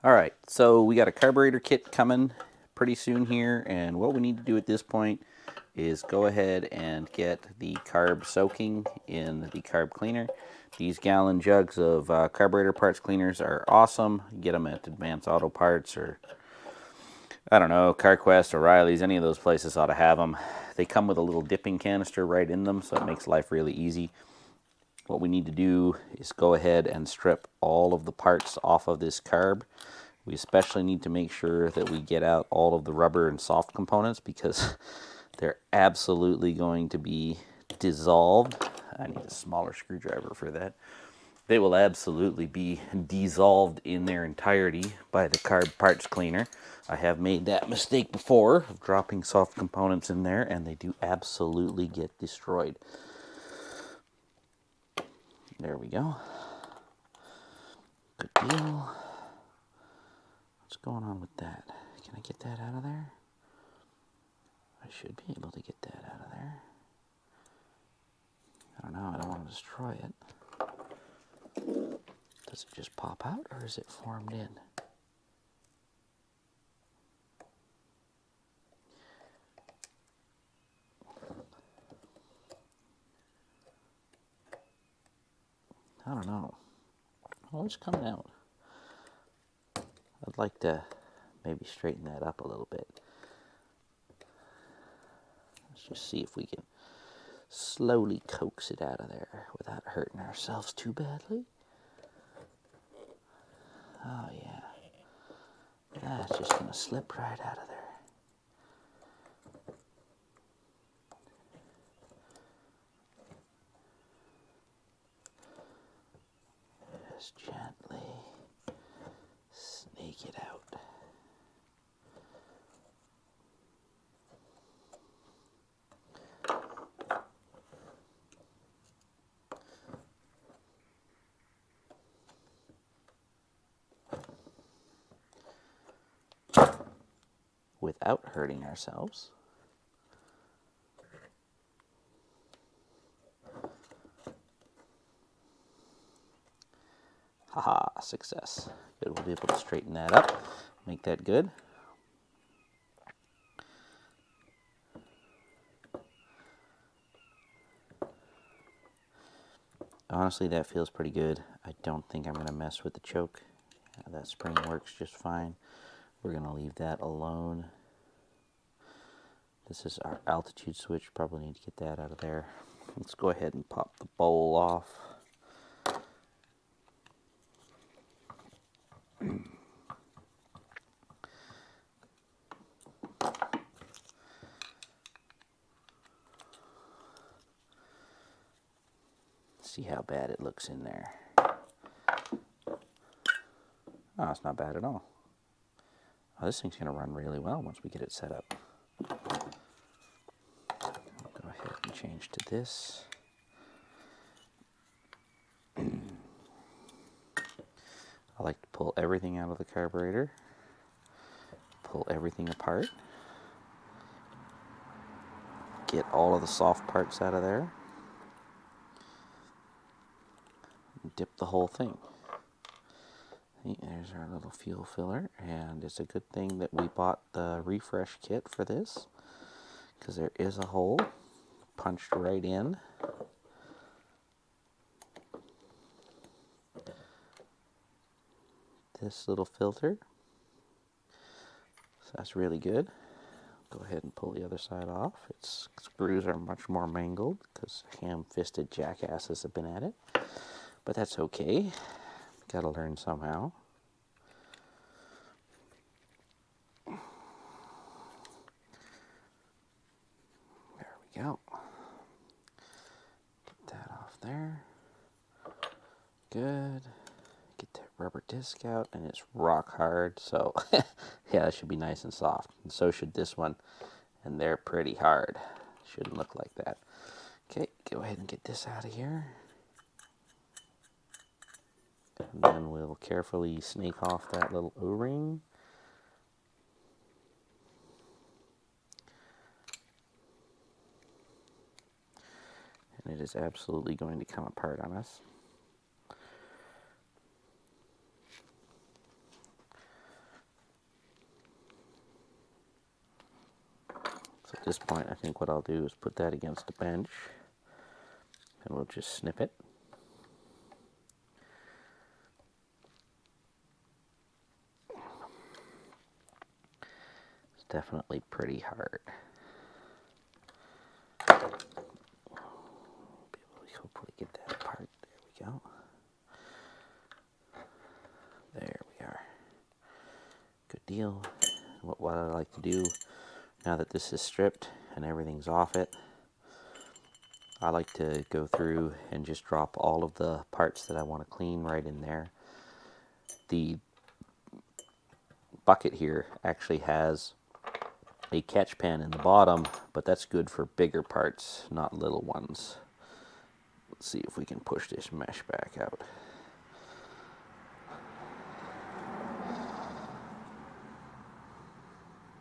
All right, so we got a carburetor kit coming pretty soon here, and what we need to do at this point is go ahead and get the carb soaking in the carb cleaner. These gallon jugs of carburetor parts cleaners are awesome. You get them at Advanced Auto Parts or, I don't know, CarQuest, O'Reilly's, any of those places ought to have them. They come with a little dipping canister right in them, so it makes life really easy. What we need to do is go ahead and strip all of the parts off of this carb. We especially need to make sure that we get out all of the rubber and soft components because they're absolutely going to be dissolved. I need a smaller screwdriver for that. They will absolutely be dissolved in their entirety by the carb parts cleaner. I have made that mistake before of dropping soft components in there, and they do absolutely get destroyed. There we go. Good deal. What's going on with that? Can I get that out of there? I should be able to get that out of there. I don't know, I don't want to destroy it. Does it just pop out or is it formed in? I don't know. Oh, it's coming out. I'd like to maybe straighten that up a little bit. Let's just see if we can slowly coax it out of there without hurting ourselves too badly. Oh yeah. That's just gonna slip right out of there. Just gently snake it out. Without hurting ourselves. Haha, success. Good, we'll be able to straighten that up, make that good. Honestly, that feels pretty good. I don't think I'm going to mess with the choke. That spring works just fine. We're going to leave that alone. This is our altitude switch. Probably need to get that out of there. Let's go ahead and pop the bowl off. See how bad it looks in there. Oh, it's not bad at all. Oh, this thing's going to run really well once we get it set up. I'll go ahead and change to this. I like to pull everything out of the carburetor, pull everything apart, get all of the soft parts out of there, and dip the whole thing. There's our little fuel filler, and it's a good thing that we bought the refresh kit for this, because there is a hole punched right in. This little filter, so that's really good. Go ahead and pull the other side off. Its screws are much more mangled because ham-fisted jackasses have been at it, but that's okay. Gotta learn somehow. There we go. Get that off there. Good. Get that rubber disc out, and it's rock hard, so yeah, that should be nice and soft. And so should this one, and they're pretty hard. Shouldn't look like that. Okay, go ahead and get this out of here. And then we'll carefully snake off that little O-ring. And it is absolutely going to come apart on us. this point, I think what I'll do is put that against the bench, and we'll just snip it. It's definitely pretty hard. Hopefully get that apart. There we go. There we are. Good deal. What I like to do, now that this is stripped and everything's off it, I like to go through and just drop all of the parts that I want to clean right in there. The bucket here actually has a catch pan in the bottom, but that's good for bigger parts, not little ones. Let's see if we can push this mesh back out.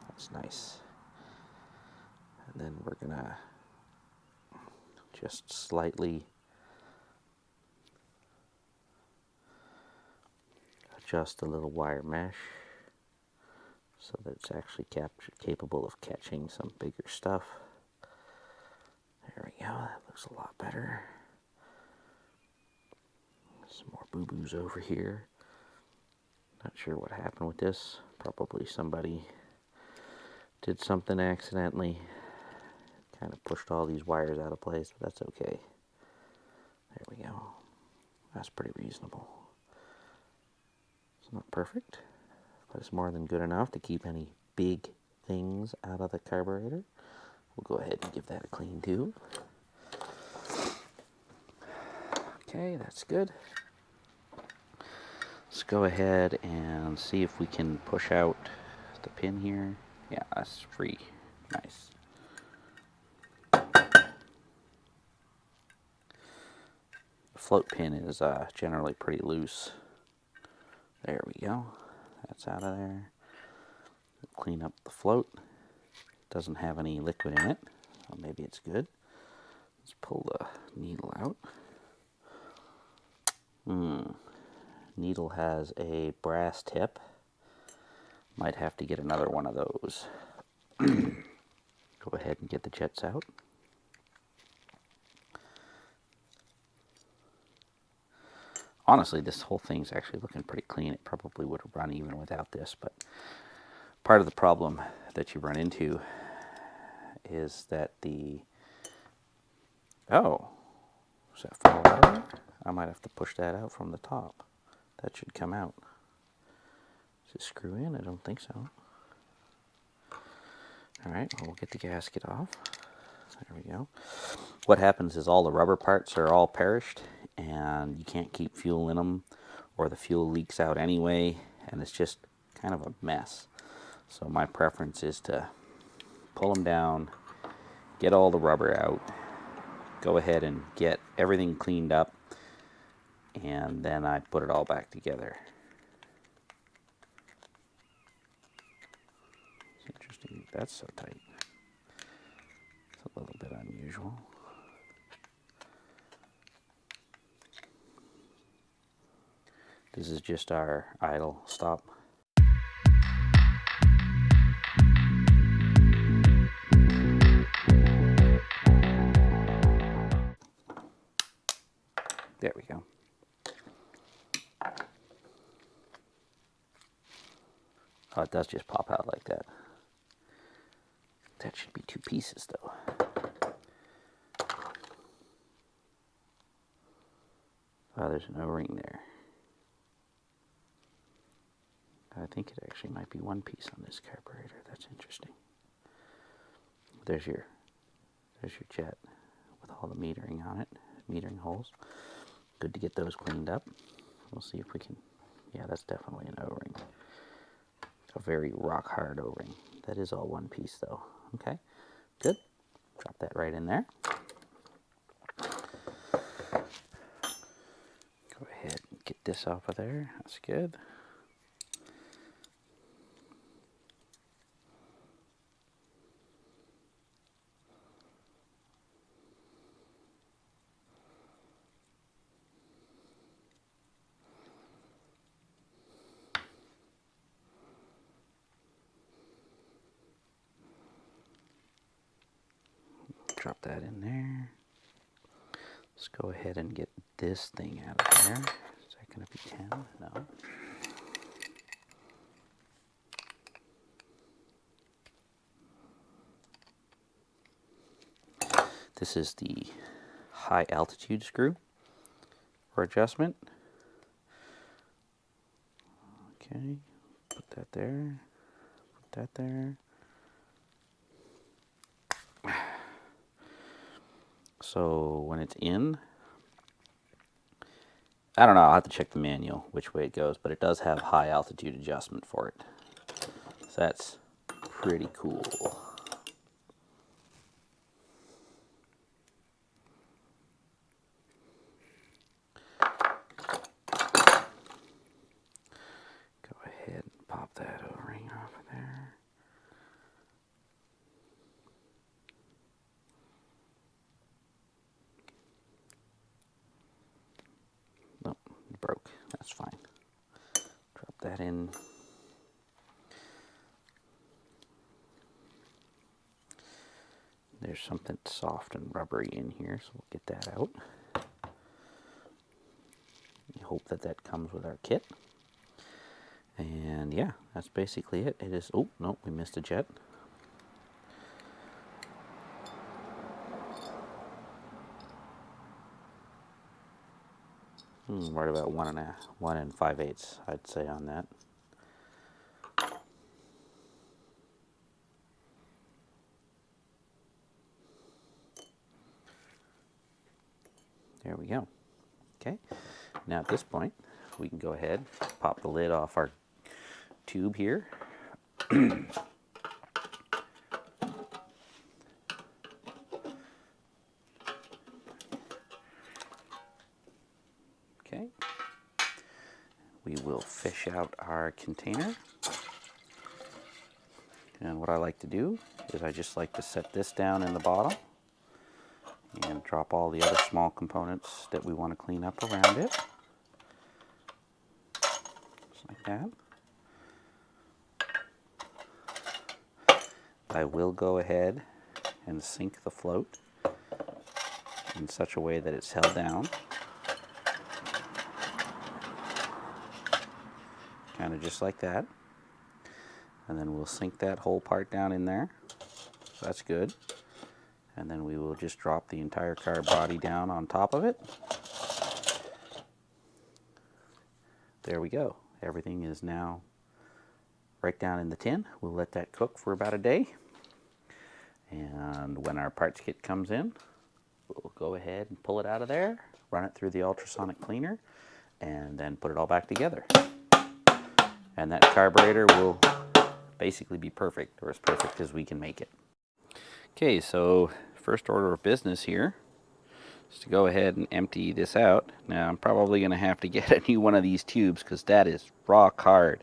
That's nice. And then we're gonna just slightly adjust the little wire mesh so that it's actually capable of catching some bigger stuff. There we go, that looks a lot better. Some more boo-boos over here. Not sure what happened with this. Probably somebody did something accidentally. Kind of pushed all these wires out of place, but that's okay. There we go. That's pretty reasonable. It's not perfect, but it's more than good enough to keep any big things out of the carburetor. We'll go ahead and give that a clean too. Okay, that's good. Let's go ahead and see if we can push out the pin here. Yeah, that's free. Nice. The float pin is generally pretty loose. There we go. That's out of there. Clean up the float. Doesn't have any liquid in it, so maybe it's good. Let's pull the needle out. Needle has a brass tip. Might have to get another one of those. Go ahead and get the jets out. Honestly, this whole thing's actually looking pretty clean. It probably would have run even without this, but part of the problem that you run into is that the... Oh, does that fall out of there? I might have to push that out from the top. That should come out. Does it screw in? I don't think so. Alright, well, we'll get the gasket off. There we go. What happens is all the rubber parts are all perished, and you can't keep fuel in them, or the fuel leaks out anyway, and it's just kind of a mess. So my preference is to pull them down, get all the rubber out, go ahead and get everything cleaned up, and then I put it all back together. It's interesting that's so tight. It's a little bit unusual. This is just our idle stop. There we go. Oh, it does just pop out like that. That should be two pieces, though. Oh, there's an O-ring there. I think it actually might be one piece on this carburetor. That's interesting. There's your jet with all the metering on it, metering holes. Good to get those cleaned up. We'll see if we can... Yeah, that's definitely an O-ring. A very rock hard O-ring. That is all one piece though. Okay, good. Drop that right in there. Go ahead and get this off of there. That's good. drop that in there. Let's go ahead and get this thing out of there. Is that going to be 10? No. This is the high altitude screw for adjustment. Okay, put that there, put that there. So when it's in, I don't know, I'll have to check the manual which way it goes, but it does have high altitude adjustment for it. So that's pretty cool. Go ahead and pop that O-ring off of there. Nope, it broke. That's fine. Drop that in. There's something soft and rubbery in here, so we'll get that out. We hope that that comes with our kit. And yeah, that's basically it. It is, oh, no, we missed a jet. Right about 1 5/8, I'd say on that. There we go. Okay, now at this point, we can go ahead, pop the lid off our tube here. Okay, we will fish out our container. And what I like to do is I just like to set this down in the bottom and drop all the other small components that we want to clean up around it. Just like that. I will go ahead and sink the float in such a way that it's held down. Kind of just like that. And then we'll sink that whole part down in there. So that's good. And then we will just drop the entire carb body down on top of it. There we go. Everything is now right down in the tin. We'll let that cook for about a day. And when our parts kit comes in, we'll go ahead and pull it out of there, run it through the ultrasonic cleaner, and then put it all back together. And that carburetor will basically be perfect, or as perfect as we can make it. Okay, so first order of business here is to go ahead and empty this out. Now I'm probably going to have to get a new one of these tubes because that is rock hard.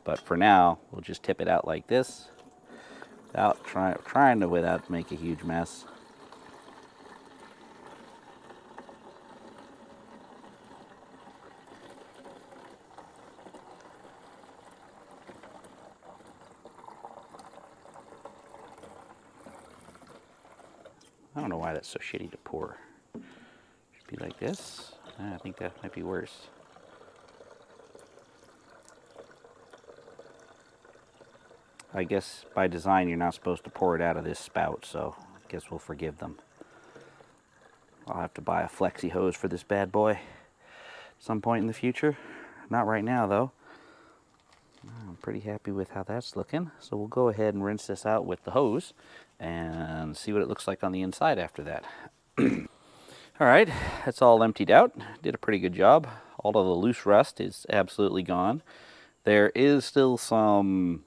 But for now, we'll just tip it out like this, without trying to make a huge mess. I don't know why that's so shitty to pour. Should be like this. I think that might be worse. I guess by design you're not supposed to pour it out of this spout, so I guess we'll forgive them. I'll have to buy a flexi hose for this bad boy at some point in the future. Not right now though. I'm pretty happy with how that's looking. So we'll go ahead and rinse this out with the hose and see what it looks like on the inside after that. Alright, that's all emptied out. Did a pretty good job. All of the loose rust is absolutely gone. There is still some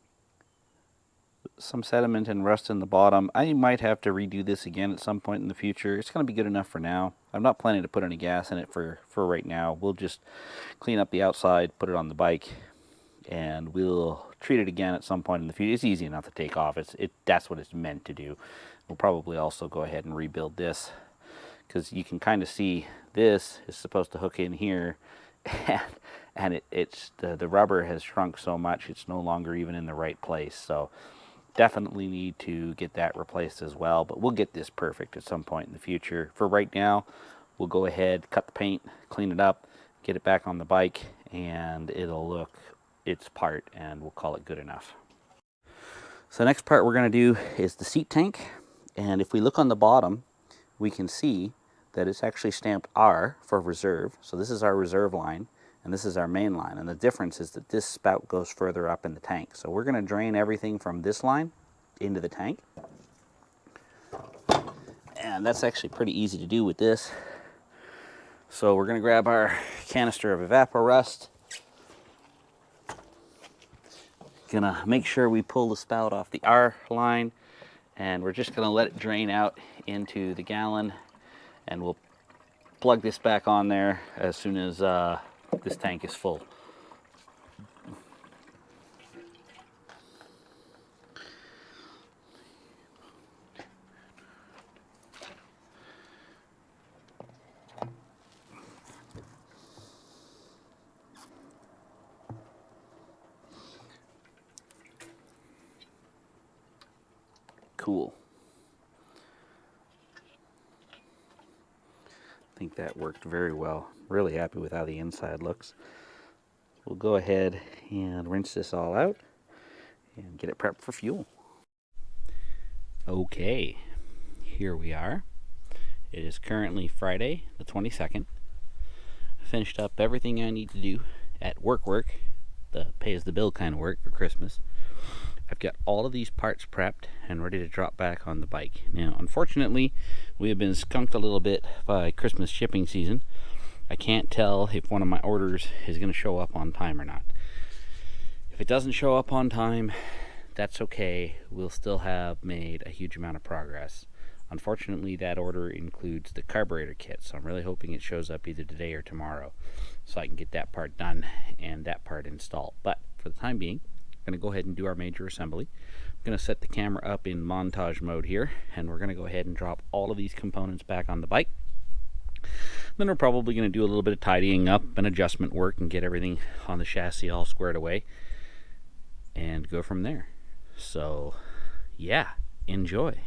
sediment and rust in the bottom. I might have to redo this again at some point in the future. It's going to be good enough for now. I'm not planning to put any gas in it for right now. We'll just clean up the outside, put it on the bike, and we'll treat it again at some point in the future. It's easy enough to take off. That's what it's meant to do. We'll probably also go ahead and rebuild this, because you can kind of see this is supposed to hook in here, and the rubber has shrunk so much it's no longer even in the right place. So definitely need to get that replaced as well, but we'll get this perfect at some point in the future. For right now, we'll go ahead, cut the paint, clean it up, get it back on the bike, and it'll look its part, and we'll call it good enough. So the next part we're going to do is the seat tank, and if we look on the bottom, we can see that it's actually stamped R for reserve. So this is our reserve line, and this is our main line, and the difference is that this spout goes further up in the tank. So we're going to drain everything from this line into the tank, and that's actually pretty easy to do with this. So we're going to grab our canister of Evaporust. Gonna make sure we pull the spout off the R line, and we're just gonna let it drain out into the gallon, and we'll plug this back on there as soon as this tank is full. Cool. I think that worked very well. Really happy with how the inside looks. We'll go ahead and rinse this all out and get it prepped for fuel. Okay, here we are. It is currently Friday the 22nd. I finished up everything I need to do at work, the pays the bill kind of work for Christmas. I've got all of these parts prepped and ready to drop back on the bike. Now, unfortunately, we have been skunked a little bit by Christmas shipping season. I can't tell if one of my orders is going to show up on time or not. If it doesn't show up on time, that's okay. We'll still have made a huge amount of progress. Unfortunately, that order includes the carburetor kit, so I'm really hoping it shows up either today or tomorrow so I can get that part done and that part installed. But for the time being, I'm going to go ahead and do our major assembly. I'm going to set the camera up in montage mode here, and we're going to go ahead and drop all of these components back on the bike. Then we're probably going to do a little bit of tidying up and adjustment work and get everything on the chassis all squared away and go from there. So yeah, enjoy.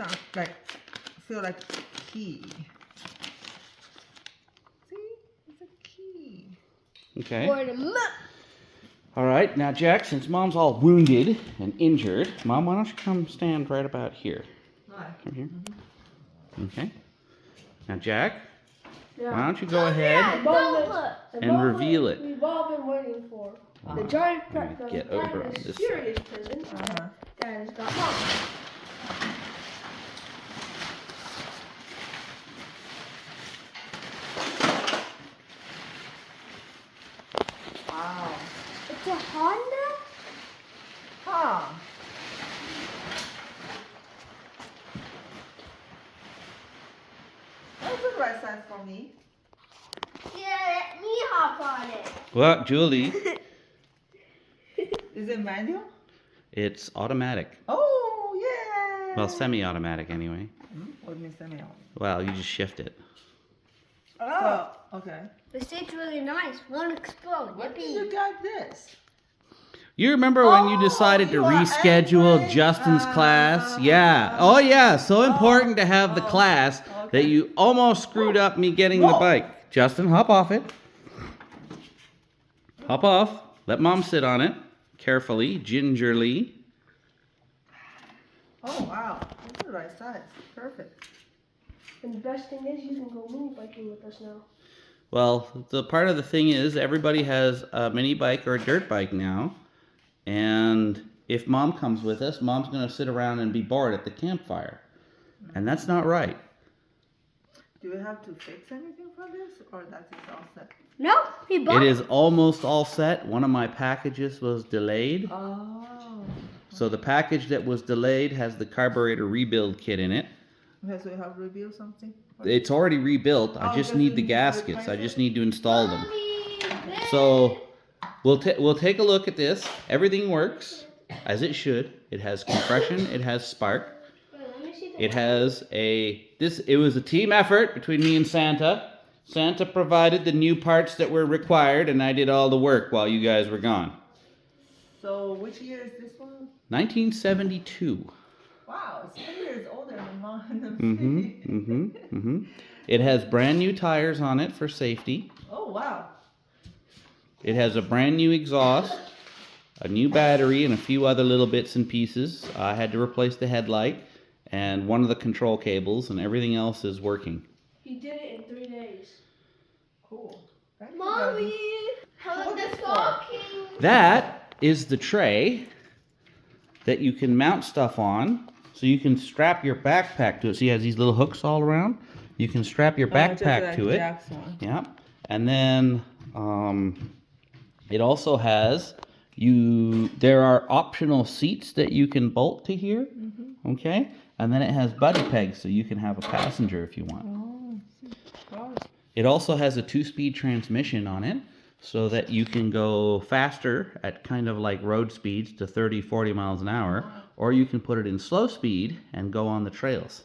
sound like, feel like key. See? It's a key. Okay. For the map. All right, now Jack, since Mom's all wounded and injured, Mom, why don't you come stand right about here? Right. Come here. Okay. Now Jack, Yeah. why don't you go ahead and reveal it? We've all been waiting for. The giant Let me get over on this serious prison. That has got mom. Wow. It's a Honda? Huh. That's the right size for me. Yeah, let me hop on it. Well, Julie, Is it manual? it's automatic. Oh, yeah. Well, semi-automatic anyway. What do you mean semi-auto? Well, you just shift it. Oh, okay. The seat's really nice. Won't explode. What did Yippee. you got this? You remember when you decided to you are reschedule angry? Justin's class? Yeah. Oh, yeah. So important to have the class that you almost screwed up me getting the bike. Justin, hop off it. Hop off. Let Mom sit on it. Carefully, gingerly. Oh, wow. That's the right size. Perfect. And the best thing is you can go mini biking with us now. Well, the part of the thing is everybody has a mini bike or a dirt bike now. And if Mom comes with us, Mom's going to sit around and be bored at the campfire. And that's not right. Do we have to fix anything for this, or that's it all set? No, he bought It is almost all set. One of my packages was delayed. Oh. So the package that was delayed has the carburetor rebuild kit in it. Okay, so we have rebuilt something? It's already rebuilt. I Oh, just just need the need to gaskets. replace I it? just need to install them. Mommy, So we'll take a look at this. Everything works as it should. It has compression. It has spark. let me see It has it was a team effort between me and Santa. Santa provided the new parts that were required, and I did all the work while you guys were gone. So which year is this one? 1972. Wow, it's 10 years older than mine. It has brand new tires on it for safety. Oh, wow. It has a brand new exhaust, a new battery, and a few other little bits and pieces. I had to replace the headlight and one of the control cables, and everything else is working. He did it in 3 days. Cool. Thank you, Mommy, Daddy. how What about is the for? talking? That is the tray that you can mount stuff on, so you can strap your backpack to it. See, it has these little hooks all around. You can strap your Just backpack like to it. Jack's one. Yeah, and then it also has there are optional seats that you can bolt to here. Okay, and then it has buddy pegs, so you can have a passenger if you want. Oh, It also has a 2-speed transmission on it, so that you can go faster at kind of like road speeds to 30-40 miles an hour, or you can put it in slow speed and go on the trails.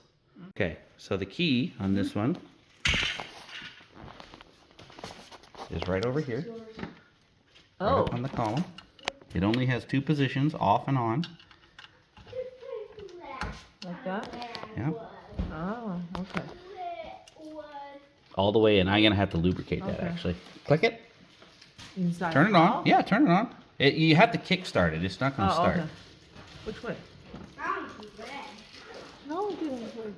Okay, so the key on this one is right over here, right up on the column. It only has 2 positions, off and on. like that? Yeah, Oh, okay. all the way in. I'm gonna have to lubricate that Okay. actually. Click it. Inside. Turn it on. Yeah, turn it on. You have to kick start it. It's not gonna start. Okay. Which way? No, it didn't work.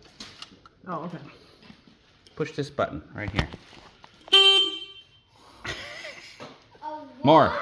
Oh, okay. Push this button right here. More.